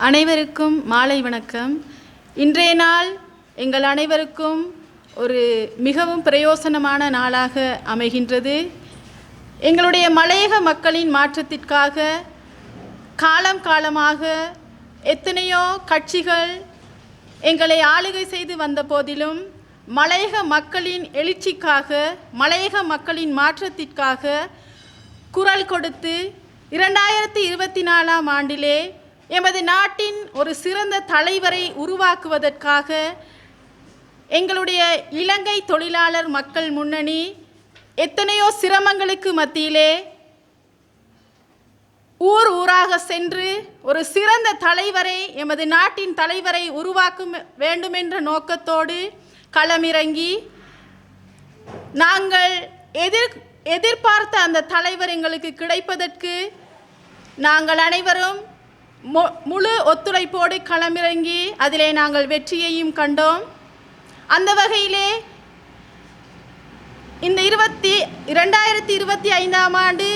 அனைவருக்கும் மாலை வணக்கம். இன்றைய நாள் எங்கள் அனைவருக்கும் ஒரு மிகவும் பிரயோசனமான நாளாக அமைகின்றது. எங்களுடைய மலையக மக்களின் மாற்றத்திற்காக காலம் காலமாக எத்தனையோ கட்சிகள் எங்களை ஆளுகை செய்து வந்த போதிலும் மலையக மக்களின் எழுச்சிக்காக, மலையக மக்களின் மாற்றத்திற்காக குரல் கொடுத்து 2024ஆம் ஆண்டிலே எமது நாட்டின் ஒரு சிறந்த தலைவரை உருவாக்குவதற்காக எங்களுடைய இலங்கை தொழிலாளர் மக்கள் முன்னணி எத்தனையோ சிரமங்களுக்கு மத்தியிலே ஊர் ஊராக சென்று ஒரு சிறந்த தலைவரை, எமது நாட்டின் தலைவரை உருவாக்க வேண்டுமென்ற நோக்கத்தோடு களமிறங்கி நாங்கள் எதிர்பார்த்த அந்த தலைவர் எங்களுக்கு கிடைப்பதற்கு நாங்கள் அனைவரும் முழு ஒத்துழைப்போடு களமிறங்கி அதிலே நாங்கள் வெற்றியையும் கண்டோம். அந்த வகையிலே இந்த 2025ஆம் ஆண்டு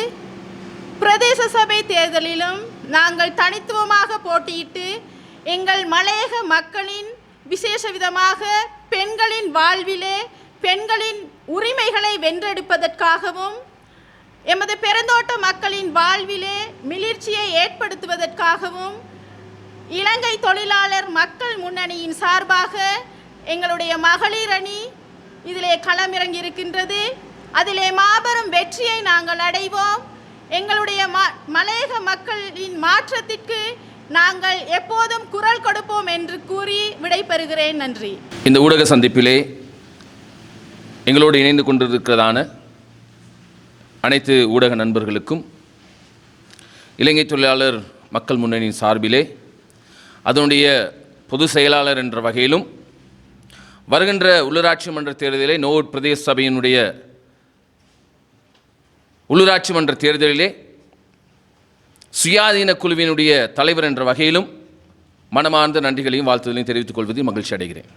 பிரதேச சபை தேர்தலிலும் நாங்கள் தனித்துவமாக போட்டியிட்டு எங்கள் மலையக மக்களின் விசேஷ விதமாக பெண்களின் வாழ்விலே பெண்களின் உரிமைகளை வென்றெடுப்பதற்காகவும் எமது பெருந்தோட்ட மக்களின் வாழ்விலே மிளிர்ச்சியை ஏற்படுத்துவதற்காகவும் இலங்கை தொழிலாளர் மக்கள் முன்னணியின் சார்பாக எங்களுடைய மகளிர் அணி இதிலே களமிறங்கியிருக்கின்றது. அதிலே மாபெரும் வெற்றியை நாங்கள் அடைவோம். எங்களுடைய மலையக மக்களின் மாற்றத்திற்கு நாங்கள் எப்போதும் குரல் கொடுப்போம் என்று கூறி விடைபெறுகிறேன். நன்றி. இந்த ஊடக சந்திப்பிலே எங்களோடு இணைந்து கொண்டிருக்கிறதான அனைத்து ஊடக நண்பர்களுக்கும் இலங்கை தொழிலாளர் மக்கள் முன்னணியின் சார்பிலே அதனுடைய பொதுச் செயலாளர் என்ற வகையிலும் வருகின்ற உள்ளூராட்சி மன்ற தேர்தலிலே நோவுட் பிரதேச சபையினுடைய உள்ளூராட்சி மன்ற தேர்தலிலே சுயாதீன குழுவினுடைய தலைவர் என்ற வகையிலும் மனமார்ந்த நன்றிகளையும் வாழ்த்துதலையும் தெரிவித்துக் கொள்வதில் மகிழ்ச்சி அடைகிறேன்.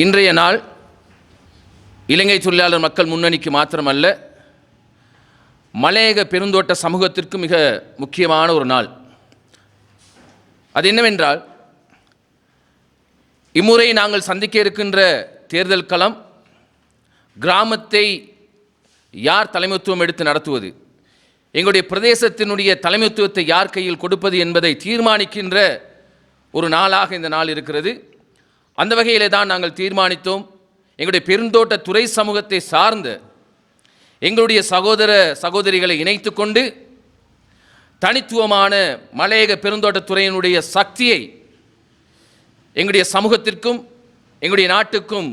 இன்றைய நாள் இலங்கை தொழிலாளர் மக்கள் முன்னணிக்கு மாத்திரமல்ல, மலையக பெருந்தோட்ட சமூகத்திற்கு மிக முக்கியமான ஒரு நாள். அது என்னவென்றால், இம்முறை நாங்கள் சந்திக்க இருக்கின்ற தேர்தல் களம் கிராமத்தை யார் தலைமைத்துவம் எடுத்து நடத்துவது, எங்களுடைய பிரதேசத்தினுடைய தலைமைத்துவத்தை யார் கையில் கொடுப்பது என்பதை தீர்மானிக்கின்ற ஒரு நாளாக இந்த நாள் இருக்கிறது. அந்த வகையிலே தான் நாங்கள் தீர்மானித்தோம், எங்களுடைய பெருந்தோட்ட துறை சமூகத்தை சார்ந்த எங்களுடைய சகோதர சகோதரிகளை இணைத்து கொண்டு தனித்துவமான மலையக பெருந்தோட்ட துறையினுடைய சக்தியை எங்களுடைய சமூகத்திற்கும் எங்களுடைய நாட்டுக்கும்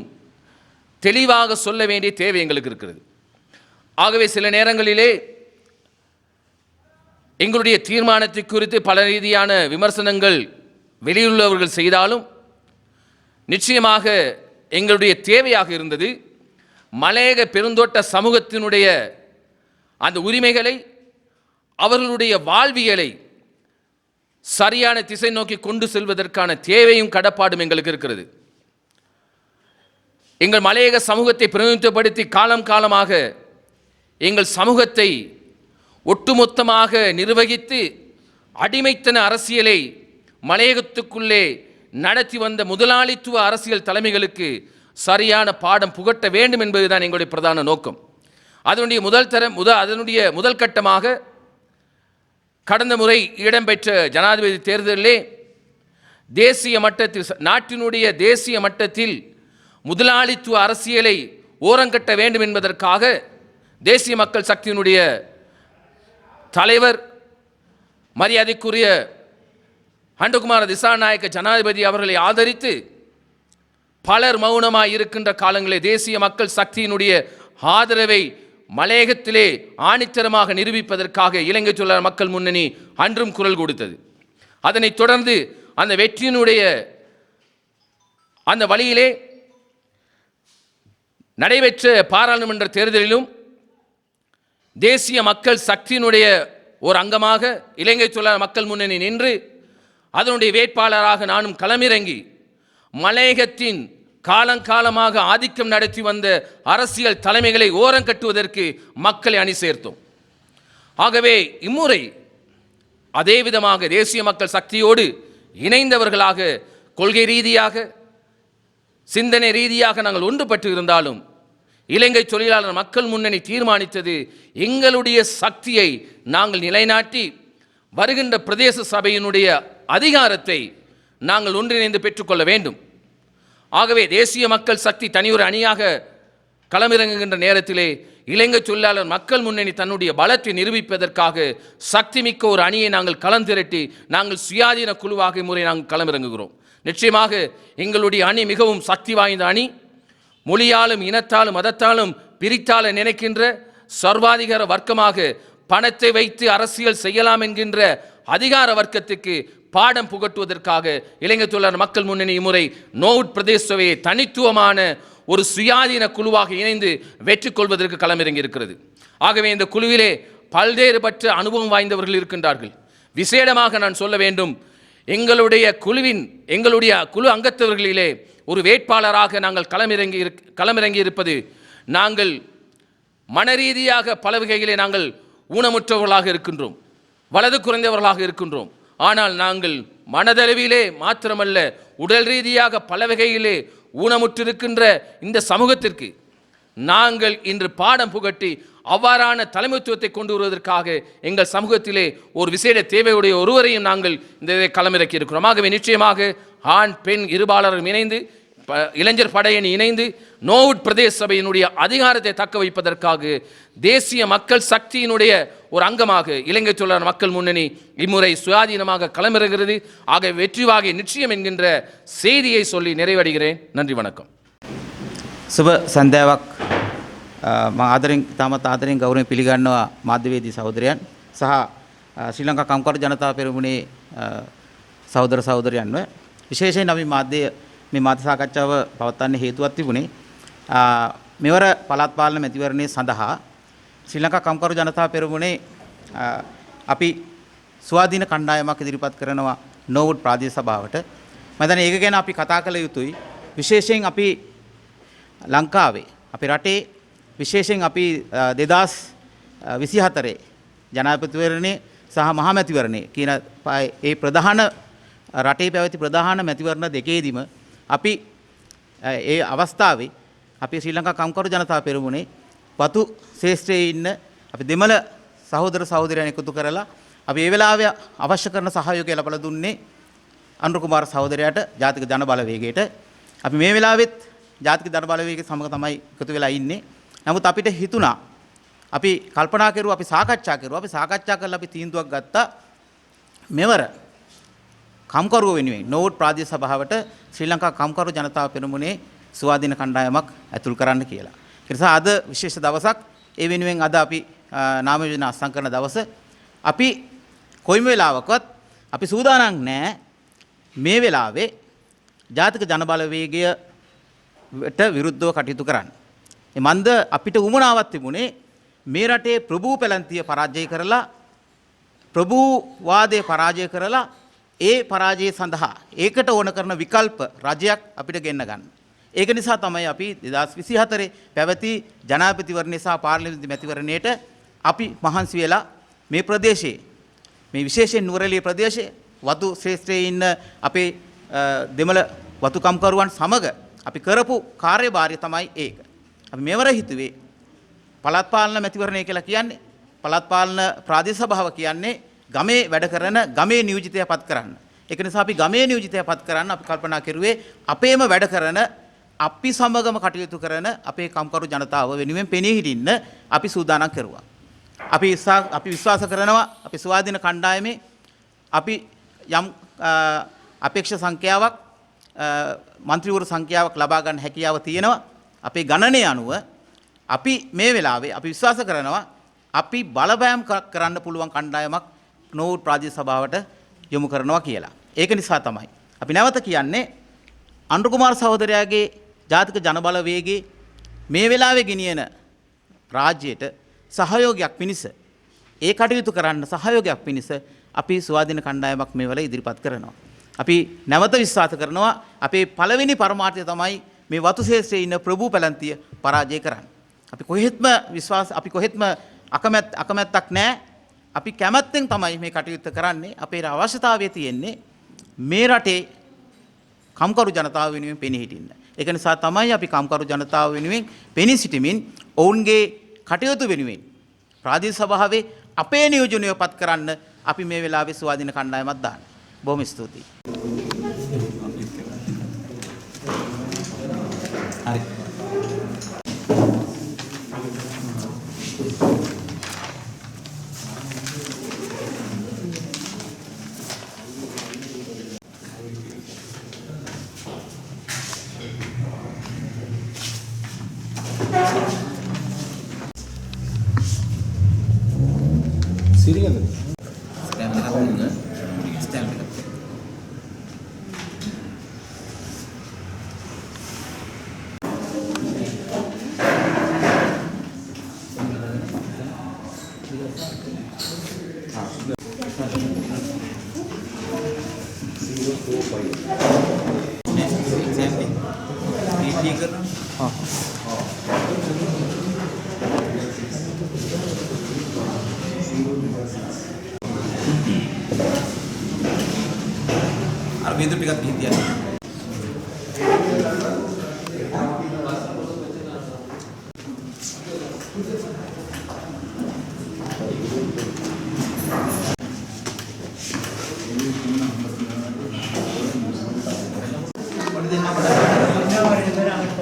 தெளிவாக சொல்ல வேண்டிய தேவை எங்களுக்கு இருக்கிறது. ஆகவே சில நேரங்களிலே எங்களுடைய தீர்மானத்தை குறித்து பல ரீதியான விமர்சனங்கள் வெளியுள்ளவர்கள் செய்தாலும் நிச்சயமாக எங்களுடைய தேவையாக இருந்தது மலையக பெருந்தோட்ட சமூகத்தினுடைய அந்த உரிமைகளை, அவர்களுடைய வாழ்வியலை சரியான திசை நோக்கி கொண்டு செல்வதற்கான தேவையும் கடப்பாடும் எங்களுக்கு இருக்கிறது. எங்கள் மலையக சமூகத்தை பிரதிநிதித்துவப்படுத்தி காலம் காலமாக எங்கள் சமூகத்தை ஒட்டுமொத்தமாக நிர்வகித்து அடிமைத்தன அரசியலை மலையகத்துக்குள்ளே நடத்தி வந்த முதலாளித்துவ அரசியல் தலைமைகளுக்கு சரியான பாடம் புகட்ட வேண்டும் என்பதுதான் எங்களுடைய பிரதான நோக்கம். அதனுடைய முதல் கட்டமாக கடந்த முறை இடம்பெற்ற ஜனாதிபதி தேர்தலிலே தேசிய மட்டத்தில், நாட்டினுடைய தேசிய மட்டத்தில் முதலாளித்துவ அரசியலை ஓரங்கட்ட வேண்டும் என்பதற்காக தேசிய மக்கள் சக்தியினுடைய தலைவர் மரியாதைக்குரிய அண்டகுமார திசாநாயக்க ஜனாதிபதி அவர்களை ஆதரித்து பலர் மௌனமாய் இருக்கின்ற காலங்களில் தேசிய மக்கள் சக்தியினுடைய ஆதரவை மலையகத்திலே ஆணித்தரமாக நிரூபிப்பதற்காக இலங்கை தொழிலாளர் மக்கள் முன்னணி அன்றும் குரல் கொடுத்தது. அதனைத் தொடர்ந்து அந்த வெற்றியினுடைய அந்த வழியிலே நடைபெற்ற பாராளுமன்ற தேர்தலிலும் தேசிய மக்கள் சக்தியினுடைய ஒரு அங்கமாக இலங்கை தொழிலாளர் மக்கள் முன்னணி நின்று அதனுடைய வேட்பாளராக நானும் களமிறங்கி மலையகத்தின் காலங்காலமாக ஆதிக்கம் நடத்தி வந்த அரசியல் தலைமைகளை ஓரம் கட்டுவதற்கு மக்களை அணி சேர்த்தோம். ஆகவே இம்முறை அதே விதமாக தேசிய மக்கள் சக்தியோடு இணைந்தவர்களாக கொள்கை ரீதியாக சிந்தனை ரீதியாக நாங்கள் ஒன்றுபட்டு இருந்தாலும் இலங்கை தொழிலாளர் மக்கள் முன்னணி தீர்மானித்தது எங்களுடைய சக்தியை நாங்கள் நிலைநாட்டி வருகின்ற பிரதேச சபையினுடைய அதிகாரத்தை நாங்கள் ஒன்றிணைந்து பெற்றுக்கொள்ள வேண்டும். ஆகவே தேசிய மக்கள் சக்தி தனியொரு அணியாக களமிறங்குகின்ற நேரத்திலே இலங்கை தொழிலாளர் மக்கள் முன்னணி தன்னுடைய பலத்தை நிரூபிப்பதற்காக சக்தி மிக்க ஒரு அணியை நாங்கள் களம் திரட்டி நாங்கள் சுயாதீன குழுவாக முறை நாங்கள் களமிறங்குகிறோம். நிச்சயமாக எங்களுடைய அணி மிகவும் சக்தி வாய்ந்த அணி. மொழியாலும் இனத்தாலும் மதத்தாலும் பிரித்தால நினைக்கின்ற சர்வாதிகார வர்க்கமாக பணத்தை வைத்து அரசியல் செய்யலாம் என்கின்ற அதிகார வர்க்கத்துக்கு பாடம் புகட்டுவதற்காக இலங்கை தொழிலாளர் மக்கள் முன்னணி இம்முறை நோவுட் பிரதேச சபையை தனித்துவமான ஒரு சுயாதீன குழுவாக இணைந்து வெற்றி கொள்வதற்கு களமிறங்கி இருக்கிறது. ஆகவே இந்த குழுவிலே பல்வேறுபட்ட அனுபவம் வாய்ந்தவர்கள் இருக்கின்றார்கள். விசேடமாக நான் சொல்ல வேண்டும், எங்களுடைய குழு அங்கத்தவர்களிலே ஒரு வேட்பாளராக நாங்கள் களமிறங்கி இருப்பது, நாங்கள் மனரீதியாக பல வகையிலே நாங்கள் ஊனமுற்றவர்களாக இருக்கின்றோம், வலது குறைந்தவர்களாக இருக்கின்றோம். ஆனால் நாங்கள் மனதளவிலே மாத்திரமல்ல உடல் ரீதியாக பல வகையிலே ஊனமுற்றிருக்கின்ற இந்த சமூகத்திற்கு நாங்கள் இன்று பாடம் புகட்டி அவ்வாறான தலைமைத்துவத்தை கொண்டு வருவதற்காக எங்கள் சமூகத்திலே ஒரு விசேட தேவையுடைய ஒருவரையும் நாங்கள் இந்த களமிறக்கி இருக்கிறோம். ஆகவே நிச்சயமாக ஆண் பெண் இருபாலரும் இணைந்து இளைஞர் படையணி இணைந்து நோவுட் பிரதேச சபையினுடைய அதிகாரத்தை தக்க வைப்பதற்காக தேசிய மக்கள் சக்தியினுடைய ஒரு அங்கமாக இலங்கை தொழிலாளர் மக்கள் முன்னணி இம்முறை சுயாதீனமாக களமிறங்குகிறது. ஆக வெற்றி வாகை நிச்சயம் என்கின்ற செய்தியை சொல்லி நிறைவடைகிறேன். நன்றி, வணக்கம். සුබ සන්ධ්‍යාවක් මම ආදරෙන් තාමත් ආදරෙන් ගෞරවයෙන් පිළිගන්නවා මාධ්‍යවේදී සහෝදරයන් සහ ශ්‍රී ලංකා කම්කරු ජනතා පෙරමුණේ සහෝදර සහෝදරයන්ව විශේෂයෙන් අපි මේ මාධ්‍ය සාකච්ඡාව පවත්වන්න හේතුවක් තිබුණේ මෙවර පළාත් පාලන මැතිවරණය සඳහා ශ්‍රී ලංකා කම්කරු ජනතා පෙරමුණේ අපි ස්වාධීන කණ්ඩායමක් ඉදිරිපත් කරනවා නෝවුඩ් ප්‍රාදේශ සභාවට. මම දැන් ඒක ගැන අපි කතා කළ යුතුයි. විශේෂයෙන් අපි ලංකාවේ අපේ රටේ විශේෂයෙන් අපි 2024 ජනාධිපතිවරණේ සහ මහමැතිවරණේ කියන ඒ ප්‍රධාන රටේ පැවති ප්‍රධාන මැතිවරණ දෙකේදීම අපි ඒ අවස්ථාවේ අපි ශ්‍රී ලංකා කම්කරු ජනතා පෙරමුණේ වතු ශේෂ්ත්‍රයේ ඉන්න අපි දෙමළ සහෝදර සහෝදරයන් එකතු කරලා අපි ඒ වෙලාවේ අවශ්‍ය කරන සහයෝගය ලබා දුන්නේ අනුර කුමාර සහෝදරයාට ජාතික ජන බලවේගයට. අපි මේ වෙලාවෙත් ජාතික ජන බලවේගයේ සමග තමයි එකතු වෙලා ඉන්නේ. නමුත් අපිට හිතුණා අපි කල්පනා කරුවා අපි සාකච්ඡා කරලා අපි තීන්දුවක් ගත්තා මෙවර කම්කරුව වෙනුවෙන් නෝවුඩ් ප්‍රාදේශ සභාවට ශ්‍රී ලංකා කම්කරු ජනතා පෙරමුණේ ස්වාධීන කණ්ඩායමක් ඇතුල් කරන්න කියලා. ඒ නිසා අද විශේෂ දවසක්. ඒ වෙනුවෙන් අද අපි නාම යෝජනා අත්සන් කරන දවස. අපි කොයිම වෙලාවකවත් අපි සූදානම් නැහැ මේ වෙලාවේ ජාතික ජන බලවේගයට විරුද්ධව කටයුතු කරන්න. ඒ මන්ද අපිට උමනාවක් තිබුණේ මේ රටේ ප්‍රභූ පැලැන්තිය පරාජය කරලා ප්‍රභූවාදය පරාජය කරලා ඒ පරාජය සඳහා ඒකට ඕන කරන විකල්ප රජයක් අපිට ගෙන්න ගන්න. ඒක නිසා තමයි අපි 2024 පැවති ජනාධිපතිවරණය සහ පාර්ලිමේන්තු මැතිවරණයට අපි මහන්සි වෙලා මේ ප්‍රදේශයේ මේ විශේෂයෙන් නුවරඑළිය ප්‍රදේශයේ වතු ශ්‍රේෂ්ඨයේ ඉන්න අපේ දෙමළ වතු කම්කරුවන් සමග අපි කරපු කාර්යභාරය තමයි ඒක. අපි මෙවර හිතුවේ පළාත් පාලන මැතිවරණය කියලා කියන්නේ පළාත් පාලන ප්‍රාදේශ සභාව කියන්නේ ගමේ වැඩ කරන ගමේ නියෝජිතය පත් කරන්න. ඒක නිසා අපි ගමේ නියෝජිතය පත් කරන්න අපි කල්පනා කරුවේ අපේම වැඩ කරන අපි සමගම කටයුතු කරන අපේ කම්කරු ජනතාව වෙනුවෙන් පෙනී හිටින්න අපි සූදානම් කරුවා. අපි විශ්වාස කරනවා අපි ස්වාධීන කණ්ඩායමේ අපි යම් අපේක්ෂ සංඛ්‍යාවක් මන්ත්‍රීවරු සංඛ්‍යාවක් ලබා ගන්න හැකියාව තියෙනවා. අපේ ගණනය අනුව අපි මේ වෙලාවේ අපි විශ්වාස කරනවා අපි බලපෑම් කරන්න පුළුවන් කණ්ඩායමක් නෝවුඩ් ප්‍රාදේශ සභාවට යොමු කරනවා කියලා. ඒක නිසා තමයි අපි නැවත කියන්නේ අනුර කුමාර සහෝදරයාගේ ජාතික ජන බලවේගයේ මේ වෙලාවේ ගෙනියන රාජ්‍යයට සහයෝගයක් පිණිස ඒ කටයුතු කරන්න සහයෝගයක් පිණිස අපි ස්වාධීන කණ්ඩායමක් මේ වෙලාවේ ඉදිරිපත් කරනවා. අපි නැවත විශ්වාස කරනවා අපේ පළවෙනි පරමාර්ථය තමයි මේ වතු ශේෂ්ත්‍රයේ ඉන්න ප්‍රභූ පැලැන්තිය පරාජය කරන්න. අපි කොහෙත්ම අකමැත්තක් නැහැ අපි කැමැත්තෙන් තමයි මේ කටයුත්ත කරන්නේ. අපේ අවශ්‍යතාවය තියෙන්නේ මේ රටේ කම්කරු ජනතාව වෙනුවෙන් පෙනී සිටින්න. ඒක නිසා තමයි අපි කම්කරු ජනතාව වෙනුවෙන් පෙනී සිටමින් ඔවුන්ගේ කටයුතු වෙනුවෙන් ප්‍රාදේශීය සභාවේ අපේ නියෝජනය පත් කරන්න අපි මේ වෙලාවේ ස්වාධීන කණ්ඩායමක් දාන්න. බොහොම ස්තුතියි. හරි. Sini kan? ස්ටෑම්ප් එකක් දුන්න. ස්ටෑම්ප් එකක්. අර බින්දු ටිකක් ගිහින් තියන්න.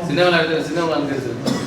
சின்னவங்களா சின்னவங்களா